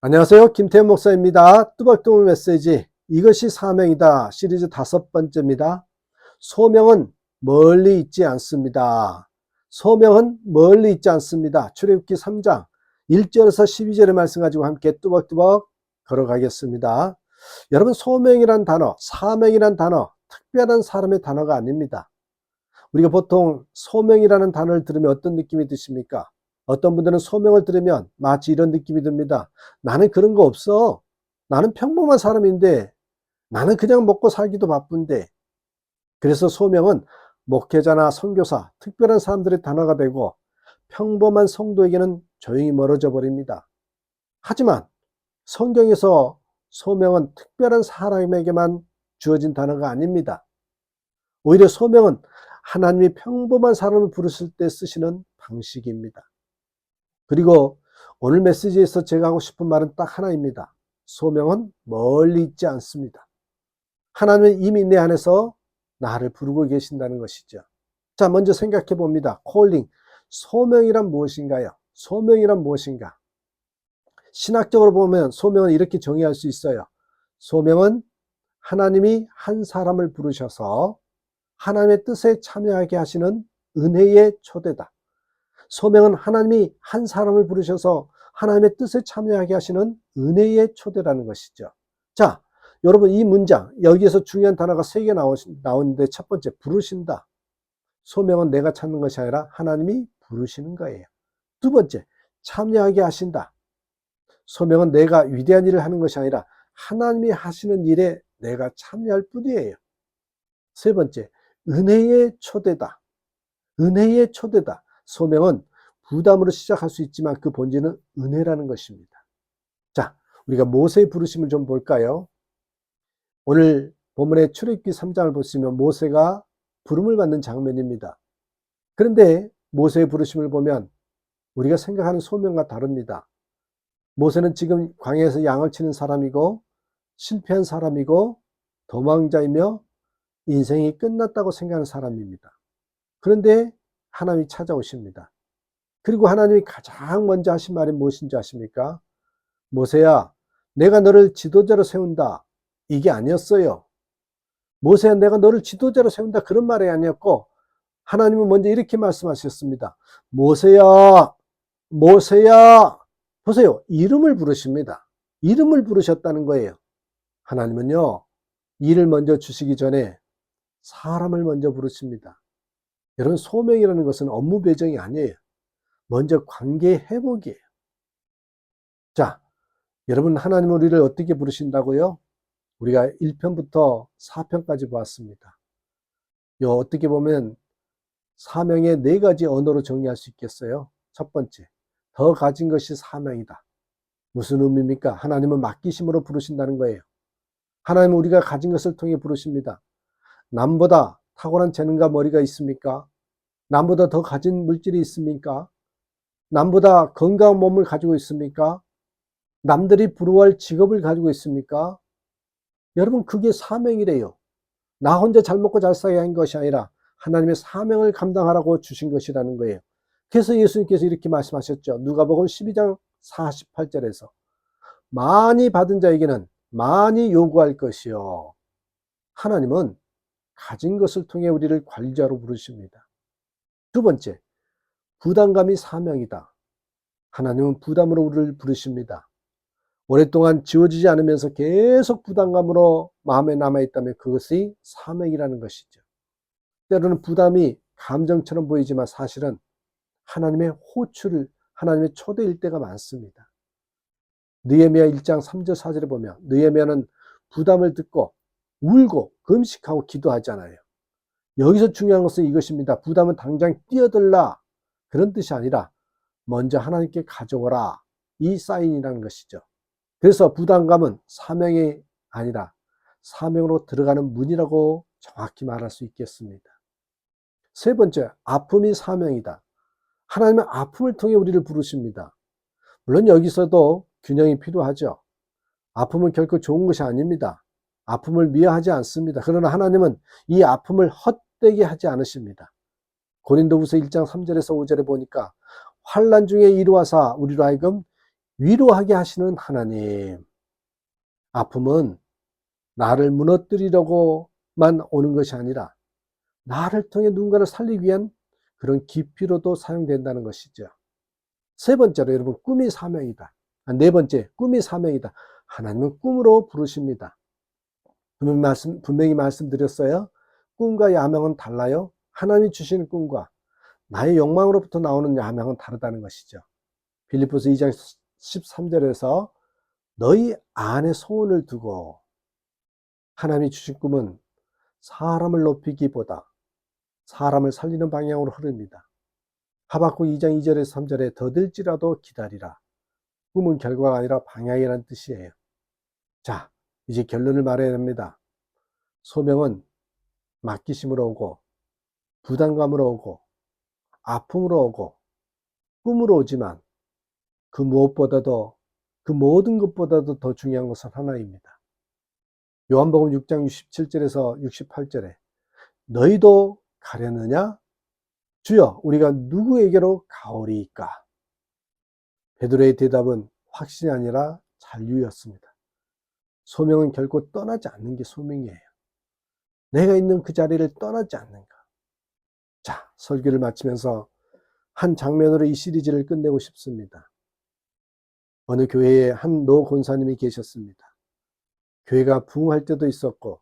안녕하세요. 김태현 목사입니다. 뚜벅뚜벅 메시지 이것이 사명이다 시리즈 5번째입니다. 소명은 멀리 있지 않습니다. 소명은 멀리 있지 않습니다. 출애굽기 3장 1절에서 12절의 말씀 가지고 함께 뚜벅뚜벅 걸어가겠습니다. 여러분, 소명이란 단어, 사명이란 단어, 특별한 사람의 단어가 아닙니다. 우리가 보통 소명이라는 단어를 들으면 어떤 느낌이 드십니까? 어떤 분들은 소명을 들으면 마치 이런 느낌이 듭니다. 나는 그런 거 없어. 나는 평범한 사람인데, 나는 그냥 먹고 살기도 바쁜데. 그래서 소명은 목회자나 선교사, 특별한 사람들의 단어가 되고 평범한 성도에게는 조용히 멀어져 버립니다. 하지만 성경에서 소명은 특별한 사람에게만 주어진 단어가 아닙니다. 오히려 소명은 하나님이 평범한 사람을 부르실 때 쓰시는 방식입니다. 그리고 오늘 메시지에서 제가 하고 싶은 말은 딱 하나입니다. 소명은 멀리 있지 않습니다. 하나님은 이미 내 안에서 나를 부르고 계신다는 것이죠. 자, 먼저 생각해 봅니다. 콜링, 소명이란 무엇인가요? 소명이란 무엇인가? 신학적으로 보면 소명은 이렇게 정의할 수 있어요. 소명은 하나님이 한 사람을 부르셔서 하나님의 뜻에 참여하게 하시는 은혜의 초대다. 소명은 하나님이 한 사람을 부르셔서 하나님의 뜻에 참여하게 하시는 은혜의 초대라는 것이죠. 자, 여러분, 이 문장, 여기에서 중요한 단어가 3개 나오는데, 첫 번째, 부르신다. 소명은 내가 찾는 것이 아니라 하나님이 부르시는 거예요. 두 번째, 참여하게 하신다. 소명은 내가 위대한 일을 하는 것이 아니라 하나님이 하시는 일에 내가 참여할 뿐이에요. 세 번째, 은혜의 초대다. 은혜의 초대다. 소명은 부담으로 시작할 수 있지만 그 본질은 은혜라는 것입니다. 자, 우리가 모세의 부르심을 좀 볼까요? 오늘 본문의 출애굽기 3장을 보시면 모세가 부름을 받는 장면입니다. 그런데 모세의 부르심을 보면 우리가 생각하는 소명과 다릅니다. 모세는 지금 광야에서 양을 치는 사람이고 실패한 사람이고 도망자이며 인생이 끝났다고 생각하는 사람입니다. 그런데 하나님이 찾아오십니다. 그리고 하나님이 가장 먼저 하신 말이 무엇인지 아십니까? 모세야, 내가 너를 지도자로 세운다. 이게 아니었어요. 모세야, 내가 너를 지도자로 세운다. 그런 말이 아니었고, 하나님은 먼저 이렇게 말씀하셨습니다. 모세야, 모세야. 보세요. 이름을 부르십니다. 이름을 부르셨다는 거예요. 하나님은요, 일을 먼저 주시기 전에 사람을 먼저 부르십니다. 여러분, 소명이라는 것은 업무 배정이 아니에요. 먼저 관계 회복이에요. 자, 여러분, 하나님은 우리를 어떻게 부르신다고요? 우리가 1편부터 4편까지 보았습니다. 어떻게 보면 사명의 4가지 언어로 정리할 수 있겠어요. 첫 번째, 더 가진 것이 사명이다. 무슨 의미입니까? 하나님은 맡기심으로 부르신다는 거예요. 하나님은 우리가 가진 것을 통해 부르십니다. 남보다 탁월한 재능과 머리가 있습니까? 남보다 더 가진 물질이 있습니까? 남보다 건강한 몸을 가지고 있습니까? 남들이 부러워할 직업을 가지고 있습니까? 여러분, 그게 사명이래요. 나 혼자 잘 먹고 잘 살게 한 것이 아니라 하나님의 사명을 감당하라고 주신 것이라는 거예요. 그래서 예수님께서 이렇게 말씀하셨죠. 누가복음 12장 48절에서 많이 받은 자에게는 많이 요구할 것이요. 하나님은 가진 것을 통해 우리를 관리자로 부르십니다. 두 번째, 부담감이 사명이다. 하나님은 부담으로 우리를 부르십니다. 오랫동안 지워지지 않으면서 계속 부담감으로 마음에 남아있다면 그것이 사명이라는 것이죠. 때로는 부담이 감정처럼 보이지만 사실은 하나님의 호출을, 하나님의 초대일 때가 많습니다. 느헤미야 1장 3절 4절에 보면 느헤미야는 부담을 듣고 울고 금식하고 기도하잖아요. 여기서 중요한 것은 이것입니다. 부담은 당장 뛰어들라, 그런 뜻이 아니라 먼저 하나님께 가져오라, 이 사인이라는 것이죠. 그래서 부담감은 사명이 아니라 사명으로 들어가는 문이라고 정확히 말할 수 있겠습니다. 세 번째, 아픔이 사명이다. 하나님은 아픔을 통해 우리를 부르십니다. 물론 여기서도 균형이 필요하죠. 아픔은 결코 좋은 것이 아닙니다. 아픔을 미워하지 않습니다. 그러나 하나님은 이 아픔을 헛되게 하지 않으십니다. 고린도후서 1장 3절에서 5절에 보니까 환난 중에 이루어서 우리로 하여금 위로하게 하시는 하나님. 아픔은 나를 무너뜨리려고만 오는 것이 아니라 나를 통해 누군가를 살리기 위한 그런 기피로도 사용된다는 것이죠. 세 번째로 여러분, 꿈이 사명이다. 네 번째, 꿈이 사명이다. 하나님은 꿈으로 부르십니다. 분명히 말씀드렸어요. 꿈과 야명은 달라요. 하나님이 주시는 꿈과 나의 욕망으로부터 나오는 야명은 다르다는 것이죠. 빌립보서 2장 13절에서 너희 안에 소원을 두고, 하나님이 주신 꿈은 사람을 높이기보다 사람을 살리는 방향으로 흐릅니다. 하박국 2장 2절에서 3절에 더딜지라도 기다리라. 꿈은 결과가 아니라 방향이라는 뜻이에요. 자, 이제 결론을 말해야 됩니다. 소명은 맡기심으로 오고, 부담감으로 오고, 아픔으로 오고, 꿈으로 오지만 그 무엇보다도, 그 모든 것보다도 더 중요한 것은 하나입니다. 요한복음 6장 67절에서 68절에 너희도 가려느냐? 주여, 우리가 누구에게로 가오리이까? 베드로의 대답은 확신이 아니라 잔류였습니다. 소명은 결코 떠나지 않는 게 소명이에요. 내가 있는 그 자리를 떠나지 않는가. 자, 설교를 마치면서 한 장면으로 이 시리즈를 끝내고 싶습니다. 어느 교회에 한 노 권사님이 계셨습니다. 교회가 부흥할 때도 있었고,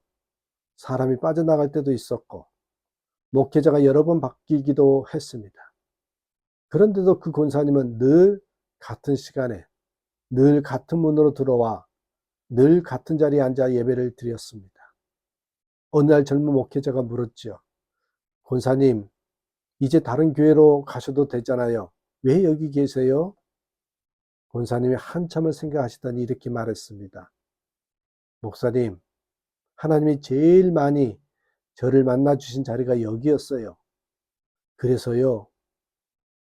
사람이 빠져나갈 때도 있었고, 목회자가 여러 번 바뀌기도 했습니다. 그런데도 그 권사님은 늘 같은 시간에, 늘 같은 문으로 들어와 늘 같은 자리에 앉아 예배를 드렸습니다. 어느 날 젊은 목회자가 물었죠. 권사님, 이제 다른 교회로 가셔도 되잖아요. 왜 여기 계세요? 권사님이 한참을 생각하시더니 이렇게 말했습니다. 목사님, 하나님이 제일 많이 저를 만나 주신 자리가 여기였어요. 그래서요,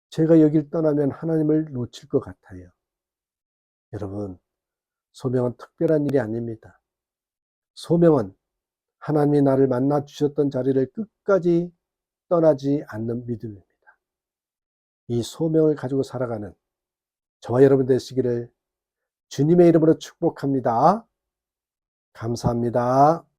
제가 여길 떠나면 하나님을 놓칠 것 같아요. 여러분, 소명은 특별한 일이 아닙니다. 소명은 하나님이 나를 만나 주셨던 자리를 끝까지 떠나지 않는 믿음입니다. 이 소명을 가지고 살아가는 저와 여러분 되시기를 주님의 이름으로 축복합니다. 감사합니다.